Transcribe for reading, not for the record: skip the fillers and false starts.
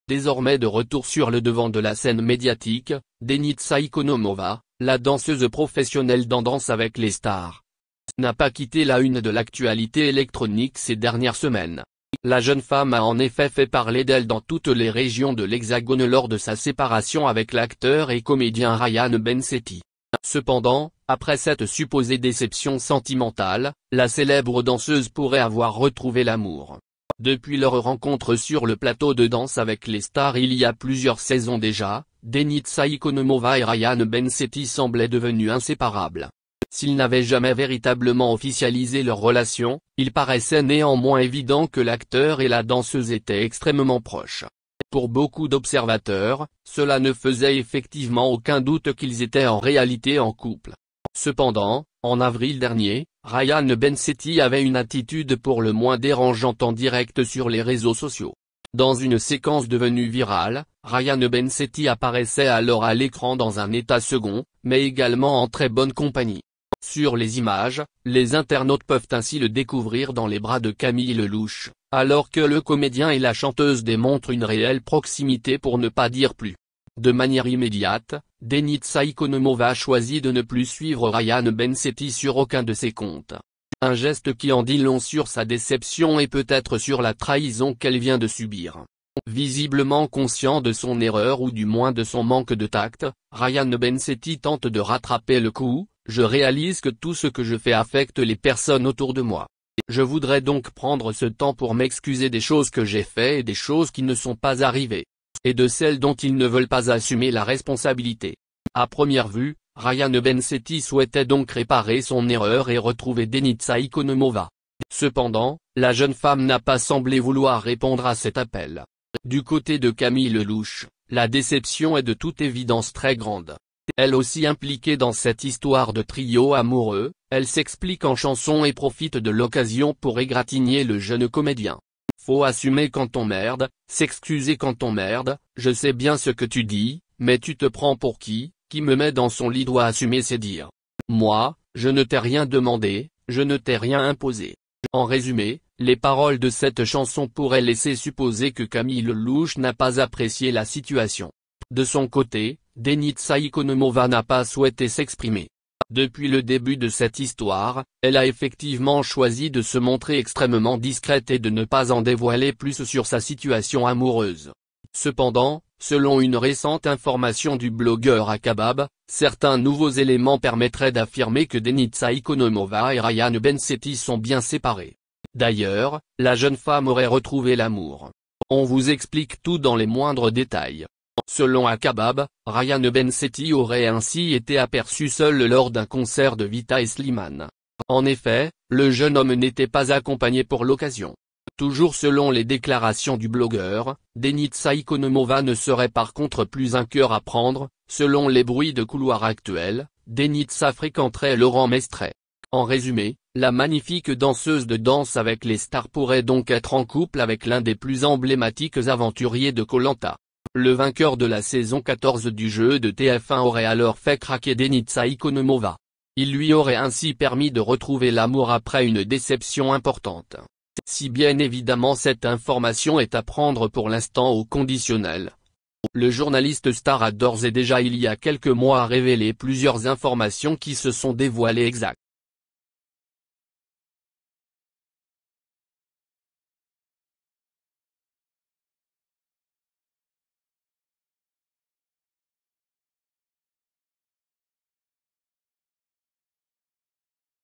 Désormais de retour sur le devant de la scène médiatique, Denitsa Ikonomova, la danseuse professionnelle dans Danse avec les stars, n'a pas quitté la une de l'actualité électronique ces dernières semaines. La jeune femme a en effet fait parler d'elle dans toutes les régions de l'Hexagone lors de sa séparation avec l'acteur et comédien Ryan Bensetti. Cependant, après cette supposée déception sentimentale, la célèbre danseuse pourrait avoir retrouvé l'amour. Depuis leur rencontre sur le plateau de Danse avec les stars il y a plusieurs saisons déjà, Denitsa Ikonomova et Ryan Bensetti semblaient devenus inséparables. S'ils n'avaient jamais véritablement officialisé leur relation, il paraissait néanmoins évident que l'acteur et la danseuse étaient extrêmement proches. Pour beaucoup d'observateurs, cela ne faisait effectivement aucun doute qu'ils étaient en réalité en couple. Cependant, en avril dernier, Ryan Bensetti avait une attitude pour le moins dérangeante en direct sur les réseaux sociaux. Dans une séquence devenue virale, Ryan Bensetti apparaissait alors à l'écran dans un état second, mais également en très bonne compagnie. Sur les images, les internautes peuvent ainsi le découvrir dans les bras de Camille Lelouch, alors que le comédien et la chanteuse démontrent une réelle proximité pour ne pas dire plus. De manière immédiate, Denitsa Ikonomova choisit de ne plus suivre Ryan Bensetti sur aucun de ses comptes. Un geste qui en dit long sur sa déception et peut-être sur la trahison qu'elle vient de subir. Visiblement conscient de son erreur ou du moins de son manque de tact, Ryan Bensetti tente de rattraper le coup. Je réalise que tout ce que je fais affecte les personnes autour de moi. Je voudrais donc prendre ce temps pour m'excuser des choses que j'ai faites et des choses qui ne sont pas arrivées. Et de celles dont ils ne veulent pas assumer la responsabilité. À première vue, Ryan Bensetti souhaitait donc réparer son erreur et retrouver Denitsa Ikonomova. Cependant, la jeune femme n'a pas semblé vouloir répondre à cet appel. Du côté de Camille Lelouch, la déception est de toute évidence très grande. Elle aussi impliquée dans cette histoire de trio amoureux, elle s'explique en chanson et profite de l'occasion pour égratigner le jeune comédien. Faut assumer quand on merde, s'excuser quand on merde, je sais bien ce que tu dis, mais tu te prends pour qui me met dans son lit doit assumer ses dires. Moi, je ne t'ai rien demandé, je ne t'ai rien imposé. En résumé, les paroles de cette chanson pourraient laisser supposer que Camille Lelouch n'a pas apprécié la situation. De son côté, Denitsa Ikonomova n'a pas souhaité s'exprimer. Depuis le début de cette histoire, elle a effectivement choisi de se montrer extrêmement discrète et de ne pas en dévoiler plus sur sa situation amoureuse. Cependant, selon une récente information du blogueur Akabab, certains nouveaux éléments permettraient d'affirmer que Denitsa Ikonomova et Ryan Bensetti sont bien séparés. D'ailleurs, la jeune femme aurait retrouvé l'amour. On vous explique tout dans les moindres détails. Selon Akabab, Ryan Bensetti aurait ainsi été aperçu seul lors d'un concert de Vita et Slimane. En effet, le jeune homme n'était pas accompagné pour l'occasion. Toujours selon les déclarations du blogueur, Denitsa Ikonomova ne serait par contre plus un cœur à prendre. Selon les bruits de couloir actuels, Denitsa fréquenterait Laurent Mestret. En résumé, la magnifique danseuse de Danse avec les stars pourrait donc être en couple avec l'un des plus emblématiques aventuriers de Koh-Lanta. Le vainqueur de la saison 14 du jeu de TF1 aurait alors fait craquer Denitsa Ikonomova. Il lui aurait ainsi permis de retrouver l'amour après une déception importante. Si bien évidemment cette information est à prendre pour l'instant au conditionnel. Le journaliste star a d'ores et déjà il y a quelques mois révélé plusieurs informations qui se sont dévoilées exactes.